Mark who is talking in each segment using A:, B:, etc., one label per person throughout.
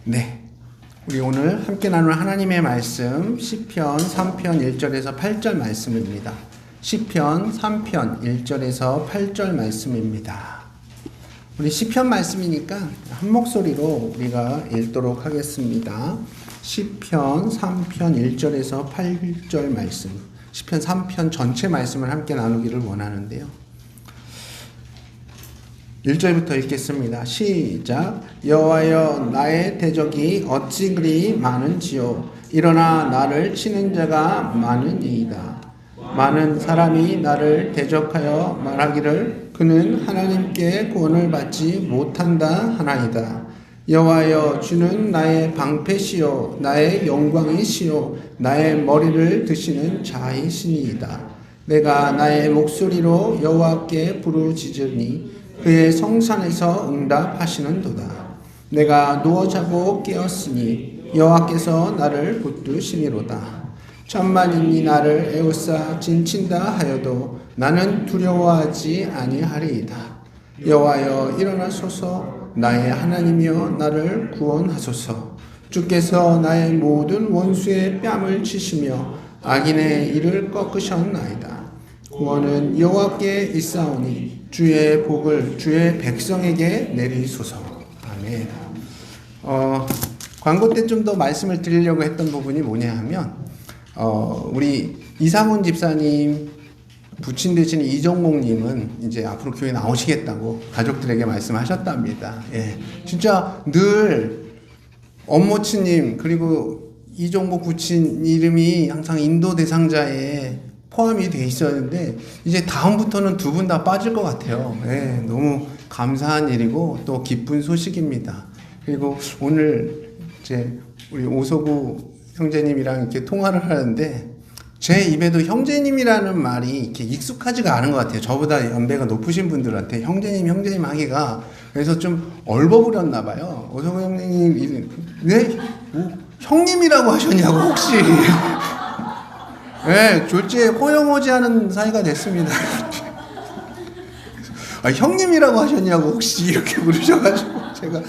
A: 네, 우리 오늘 함께 나눌 하나님의 말씀 시편 3편 1절에서 8절 말씀입니다. 시편 3편 1절에서 8절 말씀입니다. 우리 시편 말씀이니까 한 목소리로 우리가 읽도록 하겠습니다. 시편 3편 1절에서 8절 말씀, 시편 3편 전체 말씀을 함께 나누기를 원하는데요. 1절부터 읽겠습니다. 시작. 여호와여, 나의 대적이 어찌 그리 많은지요. 일어나 나를 치는 자가 많으니이다. 많은 사람이 나를 대적하여 말하기를 그는 하나님께 구원을 받지 못한다 하나이다. 여호와여, 주는 나의 방패시요 나의 영광이시요 나의 머리를 드시는 자이시니이다. 내가 나의 목소리로 여호와께 부르짖으니 그의 성산에서 응답하시는도다. 내가 누워 자고 깨었으니 여호와께서 나를 붙드시니로다. 천만인이 나를 에워싸 진친다 하여도 나는 두려워하지 아니하리이다. 여호와여, 일어나소서. 나의 하나님이여, 나를 구원하소서. 주께서 나의 모든 원수의 뺨을 치시며 악인의 이를 꺾으셨나이다. 구원은 여호와께 있사오니 주의 복을 주의 백성에게 내리소서. 아멘. 광고 때 좀 더 말씀을 드리려고 했던 부분이 뭐냐 하면 우리 이상훈 집사님 부친 되시는 이종목님은 이제 앞으로 교회 나오시겠다고 가족들에게 말씀하셨답니다. 예, 진짜 늘 엄모치님 그리고 이종목 부친 이름이 항상 인도 대상자에 포함이 돼 있었는데 이제 다음부터는 두 분 다 빠질 것 같아요. 네, 너무 감사한 일이고 또 기쁜 소식입니다. 그리고 오늘 이제 우리 오소구 형제님이랑 이렇게 통화를 하는데 제 입에도 형제님이라는 말이 이렇게 익숙하지가 않은 것 같아요. 저보다 연배가 높으신 분들한테 형제님 하기가 그래서 좀 얼버무렸나 봐요. 오소구 형님 왜 형님이라고 하셨냐고 혹시. 네, 졸지에 호영호지하는 사이가 됐습니다. 형님이라고 하셨냐고 혹시 이렇게 부르셔가지고 제가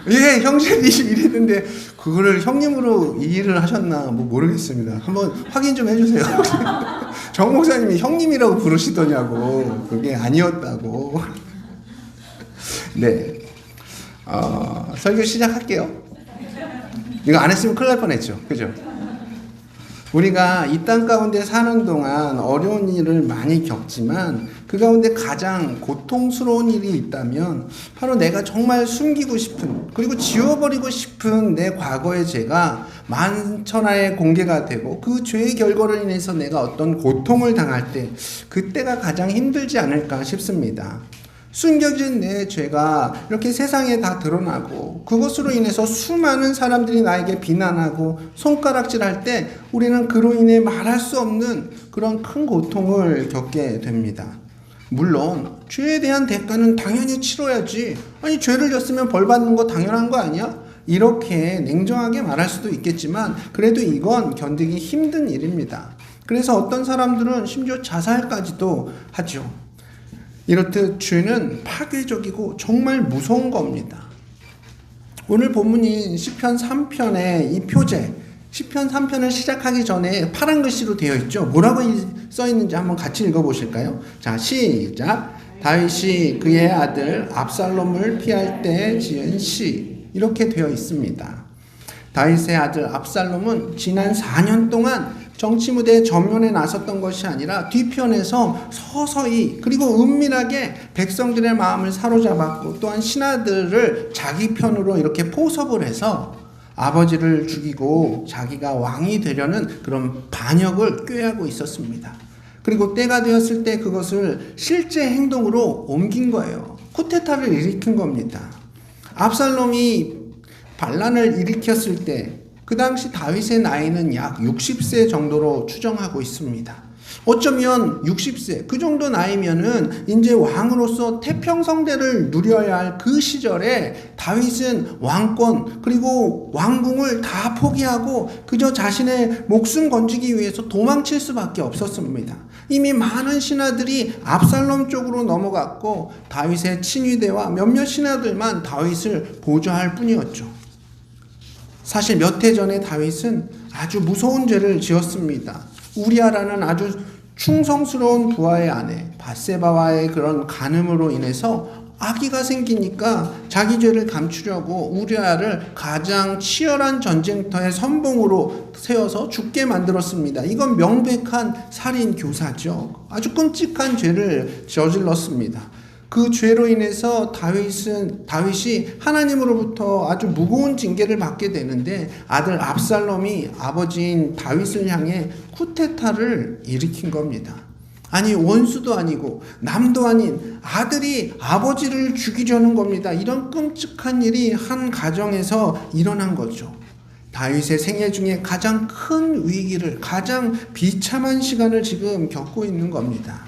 A: 예 형제님 이랬는데 그거를 형님으로 이해를 하셨나 뭐 모르겠습니다. 한번 확인 좀 해주세요. 정 목사님이 형님이라고 부르시더냐고 그게 아니었다고. 네, 설교 시작할게요. 이거 안 했으면 큰일 날 뻔했죠, 그죠? 우리가 이 땅 가운데 사는 동안 어려운 일을 많이 겪지만 그 가운데 가장 고통스러운 일이 있다면 바로 내가 정말 숨기고 싶은 그리고 지워버리고 싶은 내 과거의 죄가 만천하에 공개가 되고 그 죄의 결과로 인해서 내가 어떤 고통을 당할 때 그때가 가장 힘들지 않을까 싶습니다. 숨겨진 내 죄가 이렇게 세상에 다 드러나고 그것으로 인해서 수많은 사람들이 나에게 비난하고 손가락질할 때 우리는 그로 인해 말할 수 없는 그런 큰 고통을 겪게 됩니다. 물론 죄에 대한 대가는 당연히 치러야지. 아니 죄를 졌으면 벌 받는 거 당연한 거 아니야? 이렇게 냉정하게 말할 수도 있겠지만 그래도 이건 견디기 힘든 일입니다. 그래서 어떤 사람들은 심지어 자살까지도 하죠. 이렇듯 죄는 파괴적이고 정말 무서운 겁니다. 오늘 본문인 시편 3편의 이 표제, 시편 3편을 시작하기 전에 파란 글씨로 되어 있죠. 뭐라고 써 있는지 한번 같이 읽어보실까요? 자, 시작. 다윗이 그의 아들 압살롬을 피할 때 지은 시. 이렇게 되어 있습니다. 다윗의 아들 압살롬은 지난 4년 동안 정치 무대에 전면에 나섰던 것이 아니라 뒤편에서 서서히 그리고 은밀하게 백성들의 마음을 사로잡았고 또한 신하들을 자기 편으로 이렇게 포섭을 해서 아버지를 죽이고 자기가 왕이 되려는 그런 반역을 꾀하고 있었습니다. 그리고 때가 되었을 때 그것을 실제 행동으로 옮긴 거예요. 쿠데타를 일으킨 겁니다. 압살롬이 반란을 일으켰을 때 그 당시 다윗의 나이는 약 60세 정도로 추정하고 있습니다. 어쩌면 60세 그 정도 나이면은 이제 왕으로서 태평성대를 누려야 할 그 시절에 다윗은 왕권 그리고 왕궁을 다 포기하고 그저 자신의 목숨 건지기 위해서 도망칠 수밖에 없었습니다. 이미 많은 신하들이 압살롬 쪽으로 넘어갔고 다윗의 친위대와 몇몇 신하들만 다윗을 보조할 뿐이었죠. 사실 몇 해 전에 다윗은 아주 무서운 죄를 지었습니다. 우리아라는 아주 충성스러운 부하의 아내 밧세바와의 그런 간음으로 인해서 아기가 생기니까 자기 죄를 감추려고 우리아를 가장 치열한 전쟁터의 선봉으로 세워서 죽게 만들었습니다. 이건 명백한 살인 교사죠. 아주 끔찍한 죄를 저질렀습니다. 그 죄로 인해서 다윗이 하나님으로부터 아주 무거운 징계를 받게 되는데 아들 압살롬이 아버지인 다윗을 향해 쿠데타를 일으킨 겁니다. 아니 원수도 아니고 남도 아닌 아들이 아버지를 죽이려는 겁니다. 이런 끔찍한 일이 한 가정에서 일어난 거죠. 다윗의 생애 중에 가장 큰 위기를, 가장 비참한 시간을 지금 겪고 있는 겁니다.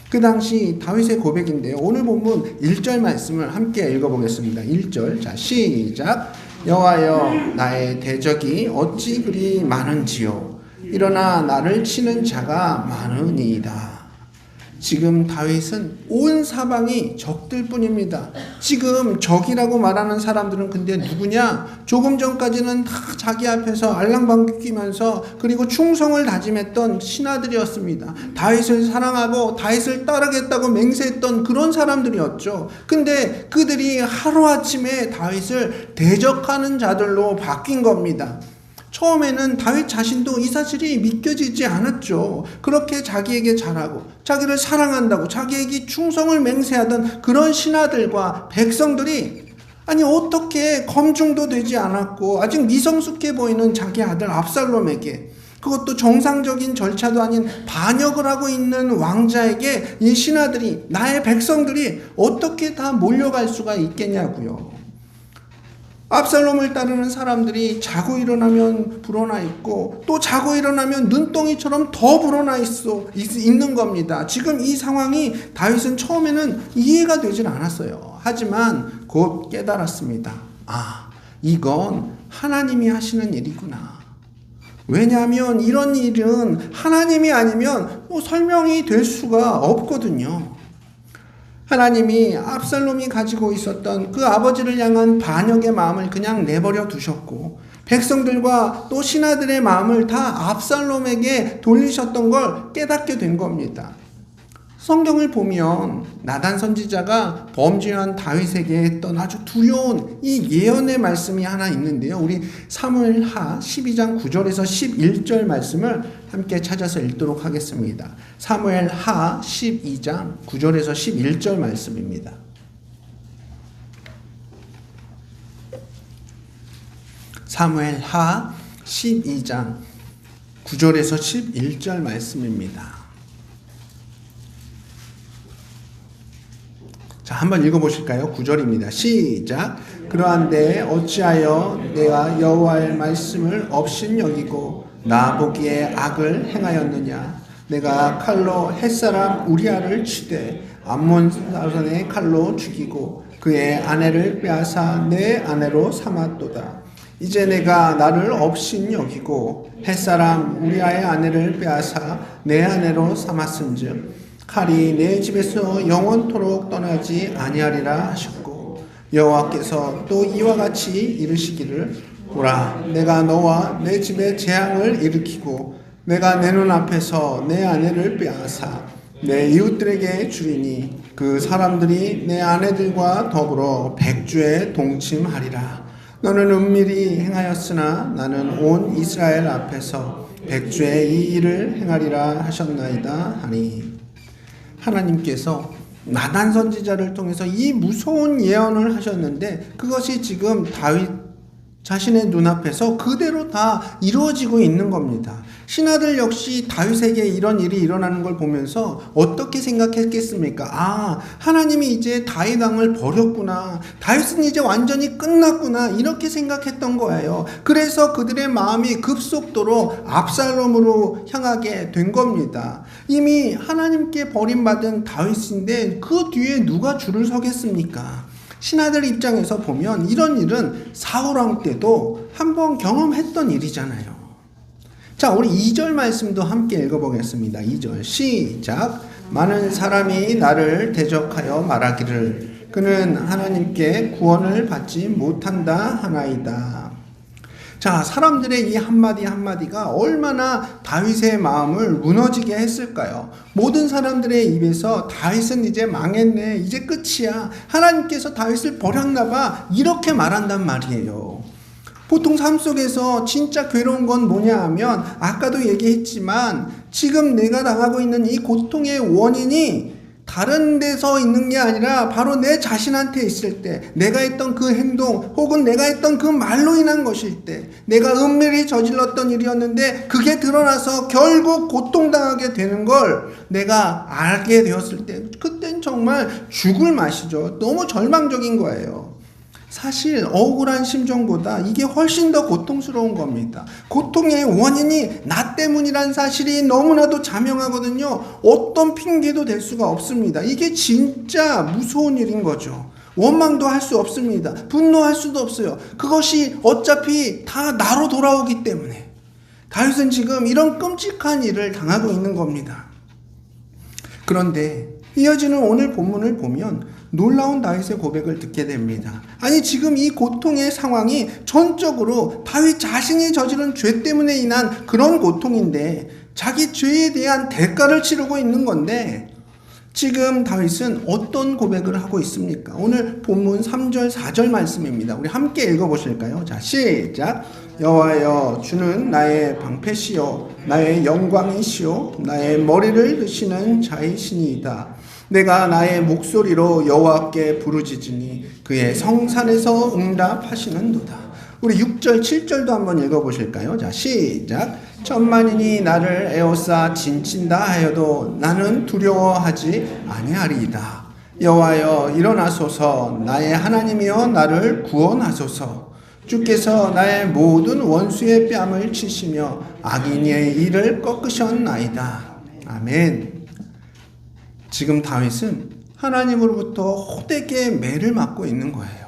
A: 그 당시 다윗의 고백인데요. 오늘 본문 1절 말씀을 함께 읽어보겠습니다. 1절, 자 시작. 여호와여 나의 대적이 어찌 그리 많은지요. 일어나 나를 치는 자가 많으니이다. 지금 다윗은 온 사방이 적들 뿐입니다. 지금 적이라고 말하는 사람들은 근데 누구냐? 조금 전까지는 다 자기 앞에서 알랑방귀 끼면서 그리고 충성을 다짐했던 신하들이었습니다. 다윗을 사랑하고 다윗을 따르겠다고 맹세했던 그런 사람들이었죠. 근데 그들이 하루아침에 다윗을 대적하는 자들로 바뀐 겁니다. 처음에는 다윗 자신도 이 사실이 믿겨지지 않았죠. 그렇게 자기에게 잘하고 자기를 사랑한다고 자기에게 충성을 맹세하던 그런 신하들과 백성들이 아니 어떻게 검증도 되지 않았고 아직 미성숙해 보이는 자기 아들 압살롬에게, 그것도 정상적인 절차도 아닌 반역을 하고 있는 왕자에게 이 신하들이, 나의 백성들이 어떻게 다 몰려갈 수가 있겠냐고요. 압살롬을 따르는 사람들이 자고 일어나면 불어나 있고 또 자고 일어나면 눈덩이처럼 더 불어나 있는 겁니다. 지금 이 상황이 다윗은 처음에는 이해가 되질 않았어요. 하지만 곧 깨달았습니다. 아, 이건 하나님이 하시는 일이구나. 왜냐하면 이런 일은 하나님이 아니면 설명이 될 수가 없거든요. 하나님이 압살롬이 가지고 있었던 그 아버지를 향한 반역의 마음을 그냥 내버려 두셨고 백성들과 또 신하들의 마음을 다 압살롬에게 돌리셨던 걸 깨닫게 된 겁니다. 성경을 보면 나단 선지자가 범죄한 다윗에게 했던 아주 두려운 이 예언의 말씀이 하나 있는데요. 우리 사무엘하 12장 9절에서 11절 말씀을 함께 찾아서 읽도록 하겠습니다. 사무엘하 12장 9절에서 11절 말씀입니다. 사무엘하 12장 9절에서 11절 말씀입니다. 자, 한번 읽어보실까요? 9절입니다. 시작. 그러한데 어찌하여 내가 여호와의 말씀을 업신여기고 나 보기에 악을 행하였느냐? 내가 칼로 햇사람 우리아를 치되 암몬 사람의 칼로 죽이고 그의 아내를 빼앗아 내 아내로 삼았도다. 이제 내가 나를 업신여기고 햇사람 우리아의 아내를 빼앗아 내 아내로 삼았은즉 칼이 내 집에서 영원토록 떠나지 아니하리라 하셨고 여호와께서 또 이와 같이 이르시기를 보라 내가 너와 내 집에 재앙을 일으키고 내가 내 눈앞에서 내 아내를 빼앗아 내 이웃들에게 주리니 그 사람들이 내 아내들과 더불어 백주에 동침하리라. 너는 은밀히 행하였으나 나는 온 이스라엘 앞에서 백주에 이 일을 행하리라 하셨나이다 하니. 하나님께서 나단 선지자를 통해서 이 무서운 예언을 하셨는데 그것이 지금 다윗 자신의 눈앞에서 그대로 다 이루어지고 있는 겁니다. 신하들 역시 다윗에게 이런 일이 일어나는 걸 보면서 어떻게 생각했겠습니까? 아, 하나님이 이제 다윗 왕을 버렸구나. 다윗은 이제 완전히 끝났구나. 이렇게 생각했던 거예요. 그래서 그들의 마음이 급속도로 압살롬으로 향하게 된 겁니다. 이미 하나님께 버림받은 다윗인데 그 뒤에 누가 줄을 서겠습니까? 신하들 입장에서 보면 이런 일은 사울왕 때도 한번 경험했던 일이잖아요. 자, 우리 2절 말씀도 함께 읽어보겠습니다. 2절 시작. 많은 사람이 나를 대적하여 말하기를 그는 하나님께 구원을 받지 못한다 하나이다. 자, 사람들의 이 한마디 한마디가 얼마나 다윗의 마음을 무너지게 했을까요? 모든 사람들의 입에서 다윗은 이제 망했네, 이제 끝이야, 하나님께서 다윗을 버렸나 봐, 이렇게 말한단 말이에요. 보통 삶 속에서 진짜 괴로운 건 뭐냐 하면, 아까도 얘기했지만 지금 내가 당하고 있는 이 고통의 원인이 다른 데서 있는 게 아니라 바로 내 자신한테 있을 때, 내가 했던 그 행동 혹은 내가 했던 그 말로 인한 것일 때, 내가 은밀히 저질렀던 일이었는데 그게 드러나서 결국 고통당하게 되는 걸 내가 알게 되었을 때, 그땐 정말 죽을 맛이죠. 너무 절망적인 거예요. 사실 억울한 심정보다 이게 훨씬 더 고통스러운 겁니다. 고통의 원인이 나 때문이란 사실이 너무나도 자명하거든요. 어떤 핑계도 될 수가 없습니다. 이게 진짜 무서운 일인 거죠. 원망도 할 수 없습니다. 분노할 수도 없어요. 그것이 어차피 다 나로 돌아오기 때문에. 다윗은 지금 이런 끔찍한 일을 당하고 있는 겁니다. 그런데 이어지는 오늘 본문을 보면 놀라운 다윗의 고백을 듣게 됩니다. 아니, 지금 이 고통의 상황이 전적으로 다윗 자신이 저지른 죄 때문에 인한 그런 고통인데, 자기 죄에 대한 대가를 치르고 있는 건데, 지금 다윗은 어떤 고백을 하고 있습니까? 오늘 본문 3절 4절 말씀입니다. 우리 함께 읽어보실까요? 자, 시작. 여호와여, 주는 나의 방패시요 나의 영광이시요 나의 머리를 드시는 자이시니이다. 내가 나의 목소리로 여호와께 부르짖으니 그의 성산에서 응답하시는도다. 우리 6절 7절도 한번 읽어보실까요? 자, 시작. 천만인이 나를 에워싸 진친다 하여도 나는 두려워하지 아니하리이다. 여호와여, 일어나소서. 나의 하나님이여, 나를 구원하소서. 주께서 나의 모든 원수의 뺨을 치시며 악인의 일을 꺾으셨나이다. 아멘. 지금 다윗은 하나님으로부터 호되게 매를 맞고 있는 거예요.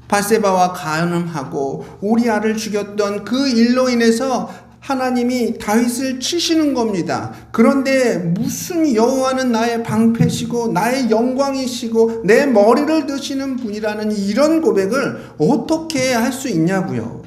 A: 바세바와 가늠하고 우리아를 죽였던 그 일로 인해서 하나님이 다윗을 치시는 겁니다. 그런데 무슨 여호와는 나의 방패시고 나의 영광이시고 내 머리를 드시는 분이라는 이런 고백을 어떻게 할 수 있냐고요.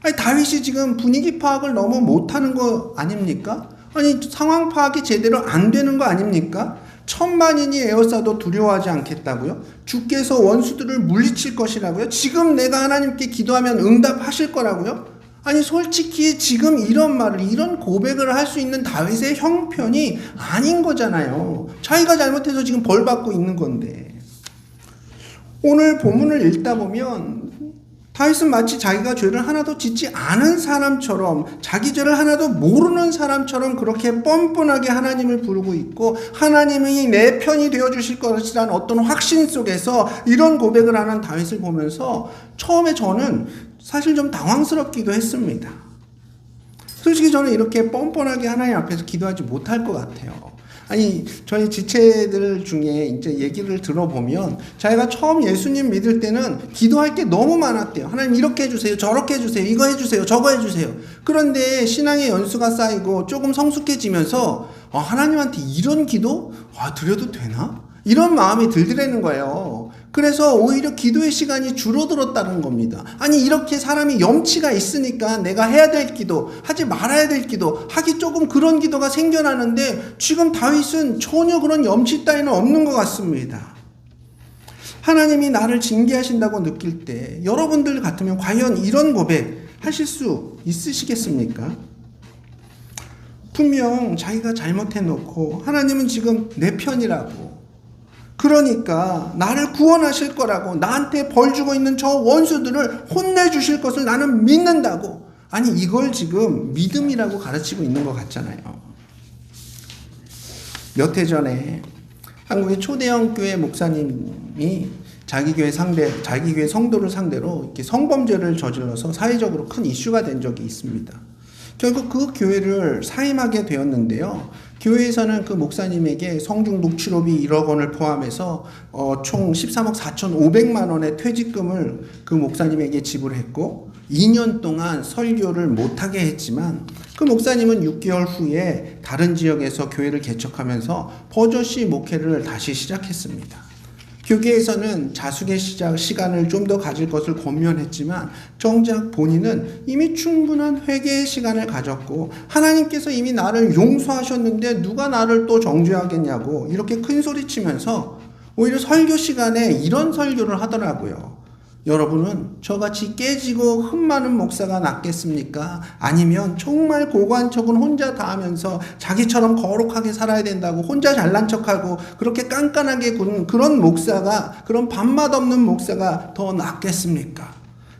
A: 아니, 다윗이 지금 분위기 파악을 너무 못하는 거 아닙니까? 아니, 상황 파악이 제대로 안 되는 거 아닙니까? 천만인이 에워싸도 두려워하지 않겠다고요? 주께서 원수들을 물리칠 것이라고요? 지금 내가 하나님께 기도하면 응답하실 거라고요? 아니, 솔직히 지금 이런 말을, 이런 고백을 할 수 있는 다윗의 형편이 아닌 거잖아요. 자기가 잘못해서 지금 벌 받고 있는 건데. 오늘 본문을 읽다 보면 다윗은 마치 자기가 죄를 하나도 짓지 않은 사람처럼, 자기 죄를 하나도 모르는 사람처럼 그렇게 뻔뻔하게 하나님을 부르고 있고, 하나님이 내 편이 되어주실 것이라는 어떤 확신 속에서 이런 고백을 하는 다윗을 보면서 처음에 저는 사실 좀 당황스럽기도 했습니다. 솔직히 저는 이렇게 뻔뻔하게 하나님 앞에서 기도하지 못할 것 같아요. 아니, 저희 지체들 중에 이제 얘기를 들어보면 자기가 처음 예수님 믿을 때는 기도할 게 너무 많았대요. 하나님 이렇게 해주세요, 저렇게 해주세요, 이거 해주세요, 저거 해주세요. 그런데 신앙의 연수가 쌓이고 조금 성숙해지면서 하나님한테 이런 기도? 드려도 되나? 이런 마음이 들더라는 거예요. 그래서 오히려 기도의 시간이 줄어들었다는 겁니다. 아니, 이렇게 사람이 염치가 있으니까 내가 해야 될 기도, 하지 말아야 될 기도, 하기 조금 그런 기도가 생겨나는데, 지금 다윗은 전혀 그런 염치 따위는 없는 것 같습니다. 하나님이 나를 징계하신다고 느낄 때 여러분들 같으면 과연 이런 고백 하실 수 있으시겠습니까? 분명 자기가 잘못해놓고 하나님은 지금 내 편이라고, 그러니까 나를 구원하실 거라고, 나한테 벌 주고 있는 저 원수들을 혼내주실 것을 나는 믿는다고, 아니, 이걸 지금 믿음이라고 가르치고 있는 것 같잖아요. 몇 해 전에 한국의 초대형 교회 목사님이 자기 교회 성도를 상대로 이렇게 성범죄를 저질러서 사회적으로 큰 이슈가 된 적이 있습니다. 결국 그 교회를 사임하게 되었는데요. 교회에서는 그 목사님에게 성중독 치료비 1억 원을 포함해서 총 13억 4,500만 원의 퇴직금을 그 목사님에게 지불했고, 2년 동안 설교를 못하게 했지만 그 목사님은 6개월 후에 다른 지역에서 교회를 개척하면서 버젓이 목회를 다시 시작했습니다. 교계에서는 자숙의 시간을 좀 더 가질 것을 권면했지만 정작 본인은 이미 충분한 회개의 시간을 가졌고 하나님께서 이미 나를 용서하셨는데 누가 나를 또 정죄하겠냐고 이렇게 큰 소리치면서 오히려 설교 시간에 이런 설교를 하더라고요. 여러분은 저같이 깨지고 흠 많은 목사가 낫겠습니까? 아니면 정말 고고한 척은 혼자 다 하면서 자기처럼 거룩하게 살아야 된다고 혼자 잘난 척하고 그렇게 깐깐하게 구는 그런 목사가, 그런 밥맛 없는 목사가 더 낫겠습니까?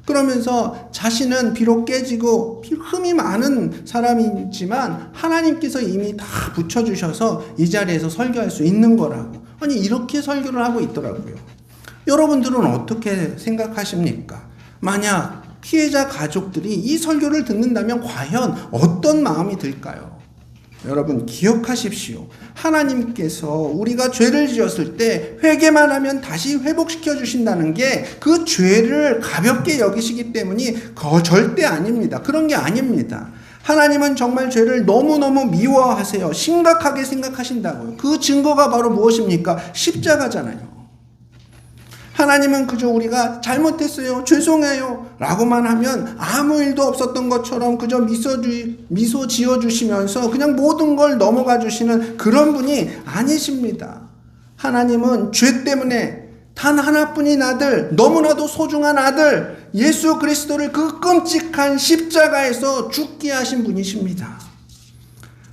A: 그러면서 자신은 비록 깨지고 흠이 많은 사람이지만 하나님께서 이미 다 붙여주셔서 이 자리에서 설교할 수 있는 거라고. 아니 이렇게 설교를 하고 있더라고요. 여러분들은 어떻게 생각하십니까? 만약 피해자 가족들이 이 설교를 듣는다면 과연 어떤 마음이 들까요? 여러분 기억하십시오. 하나님께서 우리가 죄를 지었을 때 회개만 하면 다시 회복시켜 주신다는 게 그 죄를 가볍게 여기시기 때문이 절대 아닙니다. 그런 게 아닙니다. 하나님은 정말 죄를 너무너무 미워하세요. 심각하게 생각하신다고요. 그 증거가 바로 무엇입니까? 십자가잖아요. 하나님은 그저 우리가 잘못했어요, 죄송해요 라고만 하면 아무 일도 없었던 것처럼 그저 미소 지어주시면서 그냥 모든 걸 넘어가 주시는 그런 분이 아니십니다. 하나님은 죄 때문에 단 하나뿐인 아들, 너무나도 소중한 아들 예수 그리스도를 그 끔찍한 십자가에서 죽게 하신 분이십니다.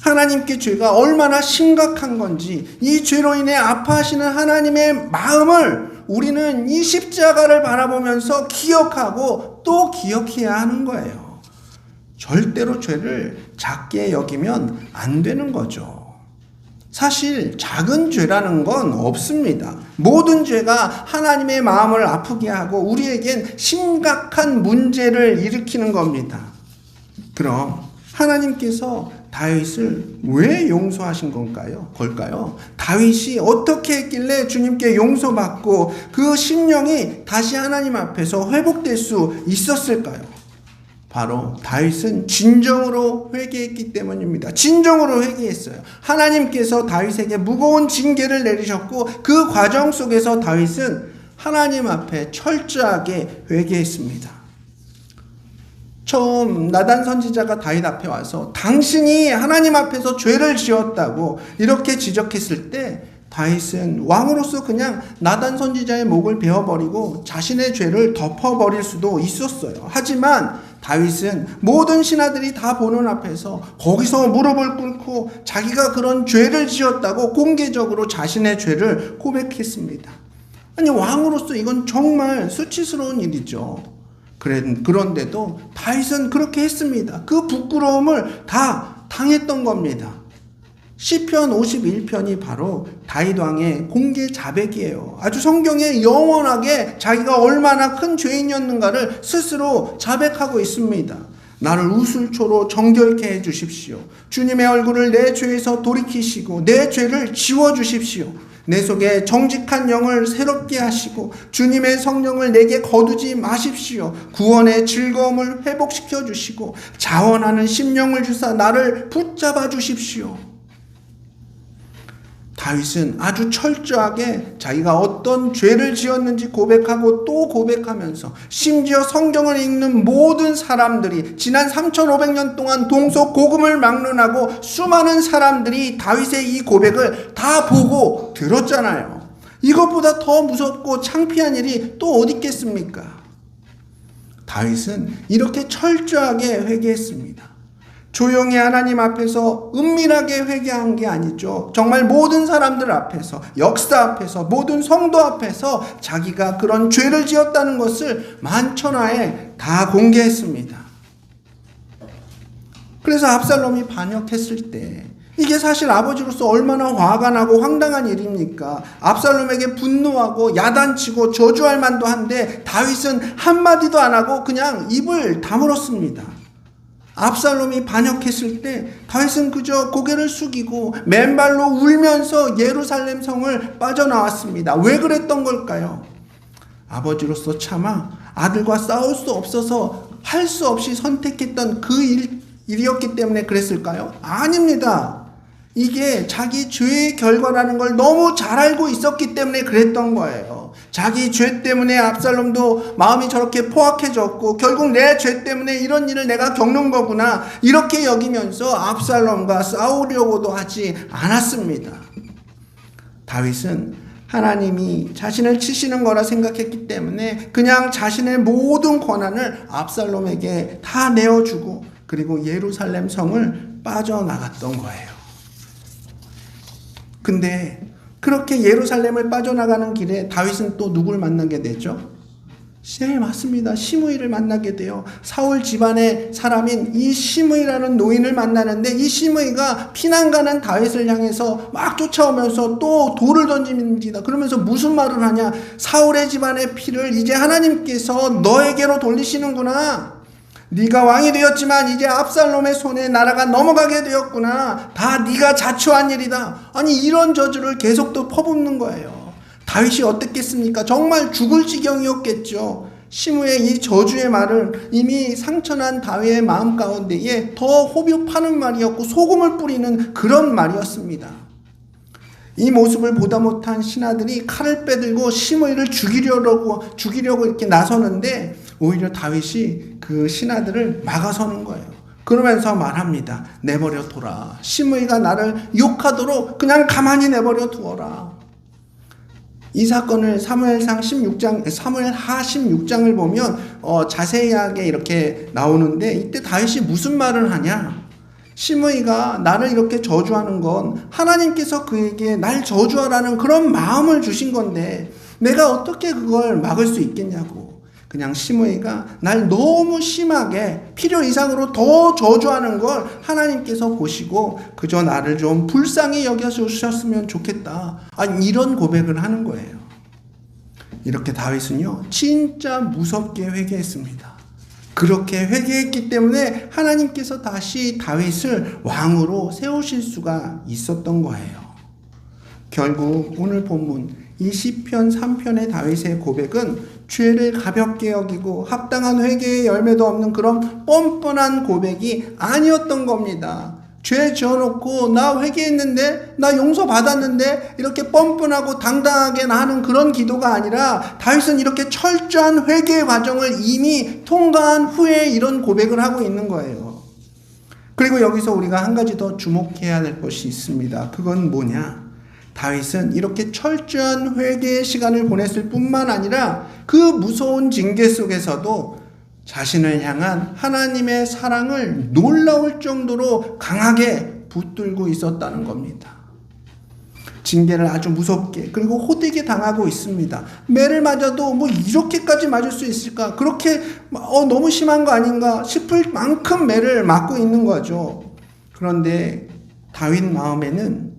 A: 하나님께 죄가 얼마나 심각한 건지 이 죄로 인해 아파하시는 하나님의 마음을 우리는 이 십자가를 바라보면서 기억하고 또 기억해야 하는 거예요. 절대로 죄를 작게 여기면 안 되는 거죠. 사실 작은 죄라는 건 없습니다. 모든 죄가 하나님의 마음을 아프게 하고 우리에겐 심각한 문제를 일으키는 겁니다. 그럼 하나님께서 다윗을 왜 용서하신 걸까요? 다윗이 어떻게 했길래 주님께 용서받고 그 심령이 다시 하나님 앞에서 회복될 수 있었을까요? 바로 다윗은 진정으로 회개했기 때문입니다. 진정으로 회개했어요. 하나님께서 다윗에게 무거운 징계를 내리셨고 그 과정 속에서 다윗은 하나님 앞에 철저하게 회개했습니다. 처음 나단 선지자가 다윗 앞에 와서 당신이 하나님 앞에서 죄를 지었다고 이렇게 지적했을 때 다윗은 왕으로서 그냥 나단 선지자의 목을 베어버리고 자신의 죄를 덮어버릴 수도 있었어요. 하지만 다윗은 모든 신하들이 다 보는 앞에서 거기서 무릎을 꿇고 자기가 그런 죄를 지었다고 공개적으로 자신의 죄를 고백했습니다. 아니 왕으로서 이건 정말 수치스러운 일이죠. 그런데도 다윗은 그렇게 했습니다. 그 부끄러움을 다 당했던 겁니다. 시편 51편이 바로 다윗 왕의 공개 자백이에요. 아주 성경에 영원하게 자기가 얼마나 큰 죄인이었는가를 스스로 자백하고 있습니다. 나를 우슬초로 정결케 해 주십시오. 주님의 얼굴을 내 죄에서 돌이키시고 내 죄를 지워주십시오. 내 속에 정직한 영을 새롭게 하시고 주님의 성령을 내게 거두지 마십시오. 구원의 즐거움을 회복시켜 주시고 자원하는 심령을 주사 나를 붙잡아 주십시오. 다윗은 아주 철저하게 자기가 어떤 죄를 지었는지 고백하고 또 고백하면서 심지어 성경을 읽는 모든 사람들이 지난 3500년 동안 동서고금을 막론하고 수많은 사람들이 다윗의 이 고백을 다 보고 들었잖아요. 이것보다 더 무섭고 창피한 일이 또 어디 있겠습니까? 다윗은 이렇게 철저하게 회개했습니다. 조용히 하나님 앞에서 은밀하게 회개한 게 아니죠. 정말 모든 사람들 앞에서, 역사 앞에서, 모든 성도 앞에서 자기가 그런 죄를 지었다는 것을 만천하에 다 공개했습니다. 그래서 압살롬이 반역했을 때 이게 사실 아버지로서 얼마나 화가 나고 황당한 일입니까? 압살롬에게 분노하고 야단치고 저주할 만도 한데 다윗은 한마디도 안 하고 그냥 입을 다물었습니다. 압살롬이 반역했을 때 다윗은 그저 고개를 숙이고 맨발로 울면서 예루살렘 성을 빠져나왔습니다. 왜 그랬던 걸까요? 아버지로서 차마 아들과 싸울 수 없어서 할 수 없이 선택했던 그 일이었기 때문에 그랬을까요? 아닙니다. 이게 자기 죄의 결과라는 걸 너무 잘 알고 있었기 때문에 그랬던 거예요. 자기 죄 때문에 압살롬도 마음이 저렇게 포악해졌고 결국 내 죄 때문에 이런 일을 내가 겪는 거구나 이렇게 여기면서 압살롬과 싸우려고도 하지 않았습니다. 다윗은 하나님이 자신을 치시는 거라 생각했기 때문에 그냥 자신의 모든 권한을 압살롬에게 다 내어주고 그리고 예루살렘 성을 빠져나갔던 거예요. 근데 그렇게 예루살렘을 빠져나가는 길에 다윗은 또 누굴 만나게 되죠? 네, 맞습니다. 시므이를 만나게 돼요. 사울 집안의 사람인 이 시므이라는 노인을 만나는데 이 시므이가 피난 가는 다윗을 향해서 막 쫓아오면서 또 돌을 던집니다. 그러면서 무슨 말을 하냐? 사울의 집안의 피를 이제 하나님께서 너에게로 돌리시는구나. 네가 왕이 되었지만 이제 압살롬의 손에 나라가 넘어가게 되었구나. 다 네가 자초한 일이다. 아니 이런 저주를 계속 또 퍼붓는 거예요. 다윗이 어떻겠습니까? 정말 죽을 지경이었겠죠. 시므의 이 저주의 말은 이미 상처난 다윗의 마음 가운데에 더 호흡하는 말이었고 소금을 뿌리는 그런 말이었습니다. 이 모습을 보다 못한 신하들이 칼을 빼들고 시므이를 죽이려고 이렇게 나서는데 오히려 다윗이 그 신하들을 막아서는 거예요. 그러면서 말합니다. 내버려 둬라. 시므이가 나를 욕하도록 그냥 가만히 내버려 두어라. 이 사건을 사무엘하 16장을 보면 자세하게 이렇게 나오는데 이때 다윗이 무슨 말을 하냐? 시므이가 나를 이렇게 저주하는 건 하나님께서 그에게 날 저주하라는 그런 마음을 주신 건데 내가 어떻게 그걸 막을 수 있겠냐고. 그냥 시므이가 날 너무 심하게 필요 이상으로 더 저주하는 걸 하나님께서 보시고 그저 나를 좀 불쌍히 여겨주셨으면 좋겠다. 아니 이런 고백을 하는 거예요. 이렇게 다윗은요 진짜 무섭게 회개했습니다. 그렇게 회개했기 때문에 하나님께서 다시 다윗을 왕으로 세우실 수가 있었던 거예요. 결국 오늘 본문 이 시편 3편의 다윗의 고백은 죄를 가볍게 여기고 합당한 회개의 열매도 없는 그런 뻔뻔한 고백이 아니었던 겁니다. 죄 지어놓고 나 회개했는데 나 용서받았는데 이렇게 뻔뻔하고 당당하게 하는 그런 기도가 아니라 다윗은 이렇게 철저한 회개의 과정을 이미 통과한 후에 이런 고백을 하고 있는 거예요. 그리고 여기서 우리가 한 가지 더 주목해야 될 것이 있습니다. 그건 뭐냐? 다윗은 이렇게 철저한 회개의 시간을 보냈을 뿐만 아니라 그 무서운 징계 속에서도 자신을 향한 하나님의 사랑을 놀라울 정도로 강하게 붙들고 있었다는 겁니다. 징계를 아주 무섭게 그리고 호되게 당하고 있습니다. 매를 맞아도 뭐 이렇게까지 맞을 수 있을까? 그렇게 너무 심한 거 아닌가 싶을 만큼 매를 맞고 있는 거죠. 그런데 다윗 마음에는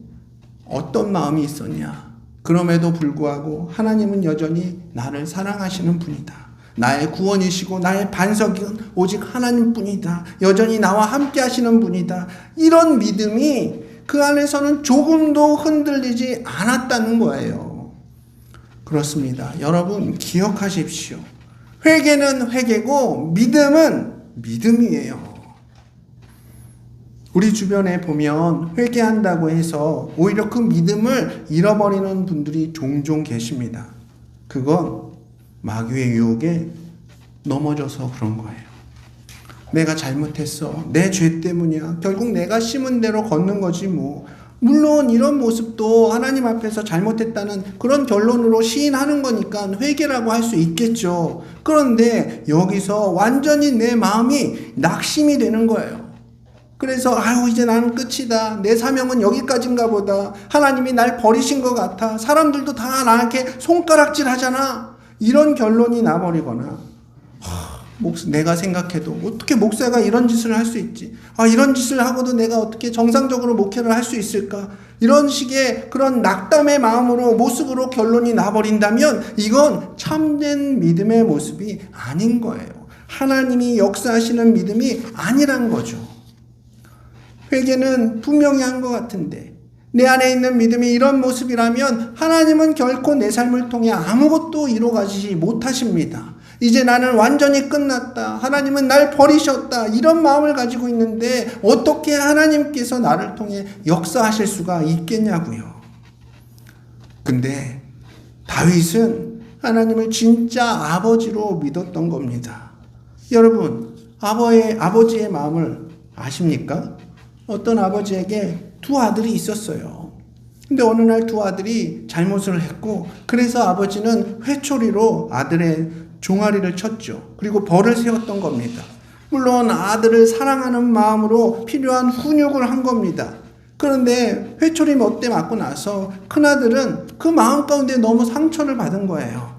A: 어떤 마음이 있었냐? 그럼에도 불구하고 하나님은 여전히 나를 사랑하시는 분이다. 나의 구원이시고 나의 반석은 오직 하나님뿐이다. 여전히 나와 함께 하시는 분이다. 이런 믿음이 그 안에서는 조금도 흔들리지 않았다는 거예요. 그렇습니다. 여러분 기억하십시오. 회개는 회개고 믿음은 믿음이에요. 우리 주변에 보면 회개한다고 해서 오히려 그 믿음을 잃어버리는 분들이 종종 계십니다. 그건 마귀의 유혹에 넘어져서 그런 거예요. 내가 잘못했어. 내 죄 때문이야. 결국 내가 심은 대로 걷는 거지 뭐. 물론 이런 모습도 하나님 앞에서 잘못했다는 그런 결론으로 시인하는 거니까 회개라고 할 수 있겠죠. 그런데 여기서 완전히 내 마음이 낙심이 되는 거예요. 그래서 이제 나는 끝이다. 내 사명은 여기까지인가 보다. 하나님이 날 버리신 것 같아. 사람들도 다 나한테 손가락질 하잖아. 이런 결론이 나버리거나 내가 생각해도 어떻게 목사가 이런 짓을 할 수 있지? 이런 짓을 하고도 내가 어떻게 정상적으로 목회를 할 수 있을까? 이런 식의 그런 낙담의 마음으로 모습으로 결론이 나버린다면 이건 참된 믿음의 모습이 아닌 거예요. 하나님이 역사하시는 믿음이 아니란 거죠. 회개는 분명히 한 것 같은데 내 안에 있는 믿음이 이런 모습이라면 하나님은 결코 내 삶을 통해 아무것도 이루어가지 못하십니다. 이제 나는 완전히 끝났다. 하나님은 날 버리셨다. 이런 마음을 가지고 있는데 어떻게 하나님께서 나를 통해 역사하실 수가 있겠냐고요. 근데 다윗은 하나님을 진짜 아버지로 믿었던 겁니다. 여러분, 아버지의 마음을 아십니까? 어떤 아버지에게 두 아들이 있었어요. 근데 어느 날 두 아들이 잘못을 했고, 그래서 아버지는 회초리로 아들의 종아리를 쳤죠. 그리고 벌을 세웠던 겁니다. 물론 아들을 사랑하는 마음으로 필요한 훈육을 한 겁니다. 그런데 회초리 몇 대 맞고 나서 큰아들은 그 마음 가운데 너무 상처를 받은 거예요.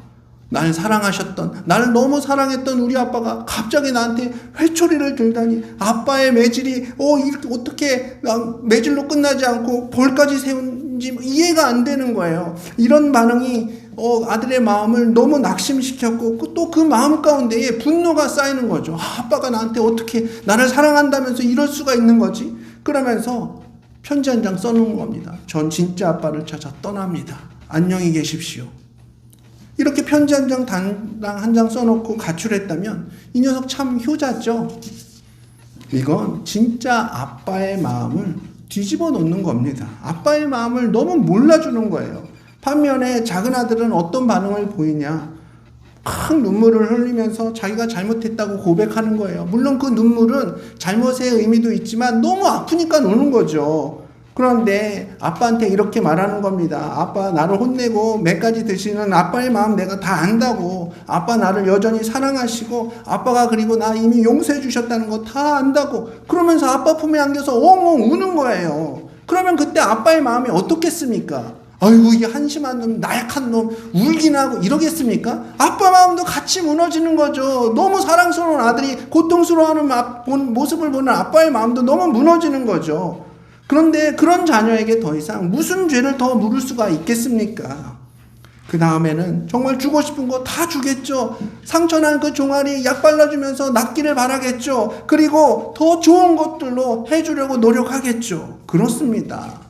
A: 날 사랑하셨던, 나를 너무 사랑했던 우리 아빠가 갑자기 나한테 회초리를 들다니, 아빠의 매질이 어떻게 매질로 끝나지 않고 벌까지 세운지 이해가 안 되는 거예요. 이런 반응이 아들의 마음을 너무 낙심시켰고, 또 그 마음 가운데에 분노가 쌓이는 거죠. 아빠가 나한테 어떻게 나를 사랑한다면서 이럴 수가 있는 거지? 그러면서 편지 한 장 써놓은 겁니다. 전 진짜 아빠를 찾아 떠납니다. 안녕히 계십시오. 이렇게 편지 한 장, 단랑 한 장 써놓고 가출했다면 이 녀석 참 효자죠. 이건 진짜 아빠의 마음을 뒤집어 놓는 겁니다. 아빠의 마음을 너무 몰라주는 거예요. 반면에 작은 아들은 어떤 반응을 보이냐? 막 눈물을 흘리면서 자기가 잘못했다고 고백하는 거예요. 물론 그 눈물은 잘못의 의미도 있지만 너무 아프니까 우는 거죠. 그런데 아빠한테 이렇게 말하는 겁니다. 아빠, 나를 혼내고 매까지 드시는 아빠의 마음 내가 다 안다고. 아빠 나를 여전히 사랑하시고, 아빠가 그리고 나 이미 용서해 주셨다는 거 다 안다고. 그러면서 아빠 품에 안겨서 엉엉 우는 거예요. 그러면 그때 아빠의 마음이 어떻겠습니까? 아이고, 이게 한심한 놈, 나약한 놈, 울긴 하고 이러겠습니까? 아빠 마음도 같이 무너지는 거죠. 너무 사랑스러운 아들이 고통스러워하는 모습을 보는 아빠의 마음도 너무 무너지는 거죠. 그런데 그런 자녀에게 더 이상 무슨 죄를 더 물을 수가 있겠습니까? 그 다음에는 정말 주고 싶은 거 다 주겠죠. 상처난 그 종아리 약 발라주면서 낫기를 바라겠죠. 그리고 더 좋은 것들로 해주려고 노력하겠죠. 그렇습니다.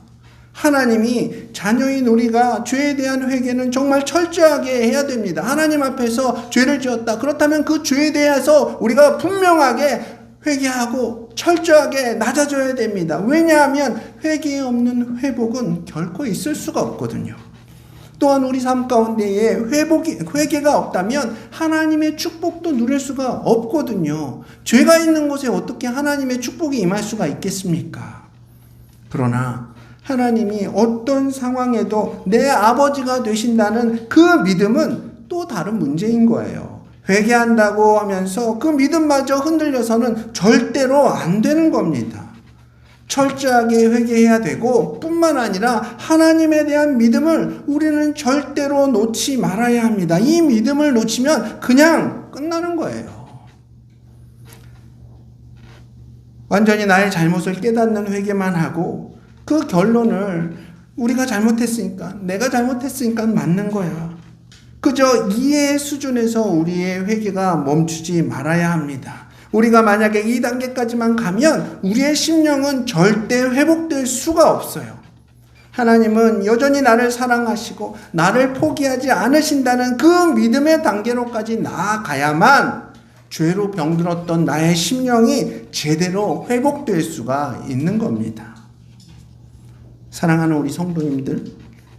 A: 하나님이 자녀인 우리가 죄에 대한 회개는 정말 철저하게 해야 됩니다. 하나님 앞에서 죄를 지었다. 그렇다면 그 죄에 대해서 우리가 분명하게 회개하고 철저하게 낮아져야 됩니다. 왜냐하면 회개에 없는 회복은 결코 있을 수가 없거든요. 또한 우리 삶 가운데에 회개가 없다면 하나님의 축복도 누릴 수가 없거든요. 죄가 있는 곳에 어떻게 하나님의 축복이 임할 수가 있겠습니까? 그러나 하나님이 어떤 상황에도 내 아버지가 되신다는 그 믿음은 또 다른 문제인 거예요. 회개한다고 하면서 그 믿음마저 흔들려서는 절대로 안 되는 겁니다. 철저하게 회개해야 되고, 뿐만 아니라 하나님에 대한 믿음을 우리는 절대로 놓지 말아야 합니다. 이 믿음을 놓치면 그냥 끝나는 거예요. 완전히 나의 잘못을 깨닫는 회개만 하고, 그 결론을 우리가 잘못했으니까, 내가 잘못했으니까 맞는 거야. 그저 이해의 수준에서 우리의 회개가 멈추지 말아야 합니다. 우리가 만약에 이 단계까지만 가면 우리의 심령은 절대 회복될 수가 없어요. 하나님은 여전히 나를 사랑하시고 나를 포기하지 않으신다는 그 믿음의 단계로까지 나아가야만 죄로 병들었던 나의 심령이 제대로 회복될 수가 있는 겁니다. 사랑하는 우리 성도님들,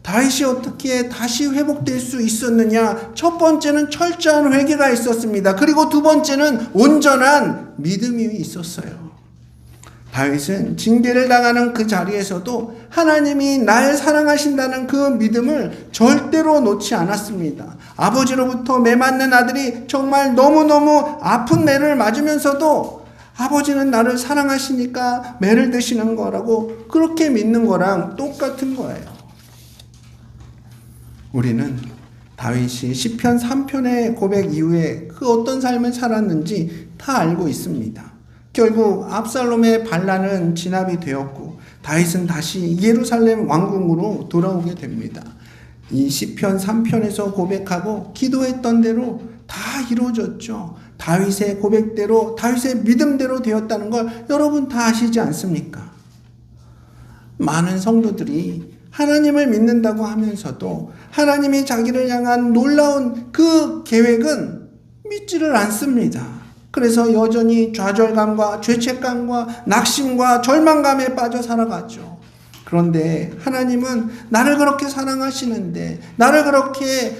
A: 다윗이 어떻게 다시 회복될 수 있었느냐? 첫 번째는 철저한 회개가 있었습니다. 그리고 두 번째는 온전한 믿음이 있었어요. 다윗은 징계를 당하는 그 자리에서도 하나님이 날 사랑하신다는 그 믿음을 절대로 놓지 않았습니다. 아버지로부터 매 맞는 아들이 정말 너무너무 아픈 매를 맞으면서도 아버지는 나를 사랑하시니까 매를 드시는 거라고 그렇게 믿는 거랑 똑같은 거예요. 우리는 다윗이 시편 3편의 고백 이후에 그 어떤 삶을 살았는지 다 알고 있습니다. 결국 압살롬의 반란은 진압이 되었고 다윗은 다시 예루살렘 왕궁으로 돌아오게 됩니다. 이 시편 3편에서 고백하고 기도했던 대로 다 이루어졌죠. 다윗의 고백대로, 다윗의 믿음대로 되었다는 걸 여러분 다 아시지 않습니까? 많은 성도들이 하나님을 믿는다고 하면서도 하나님이 자기를 향한 놀라운 그 계획은 믿지를 않습니다. 그래서 여전히 좌절감과 죄책감과 낙심과 절망감에 빠져 살아가죠. 그런데 하나님은 나를 그렇게 사랑하시는데, 나를 그렇게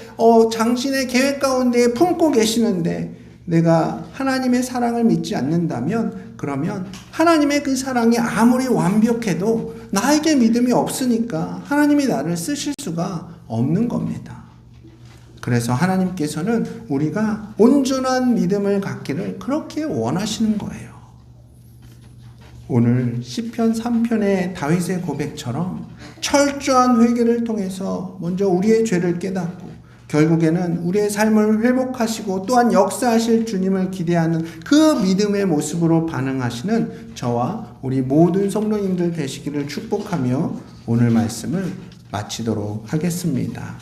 A: 당신의 계획 가운데 품고 계시는데, 내가 하나님의 사랑을 믿지 않는다면, 그러면 하나님의 그 사랑이 아무리 완벽해도 나에게 믿음이 없으니까 하나님이 나를 쓰실 수가 없는 겁니다. 그래서 하나님께서는 우리가 온전한 믿음을 갖기를 그렇게 원하시는 거예요. 오늘 시편 3편의 다윗의 고백처럼 철저한 회개를 통해서 먼저 우리의 죄를 깨닫고 결국에는 우리의 삶을 회복하시고 또한 역사하실 주님을 기대하는 그 믿음의 모습으로 반응하시는 저와 우리 모든 성도님들 되시기를 축복하며 오늘 말씀을 마치도록 하겠습니다.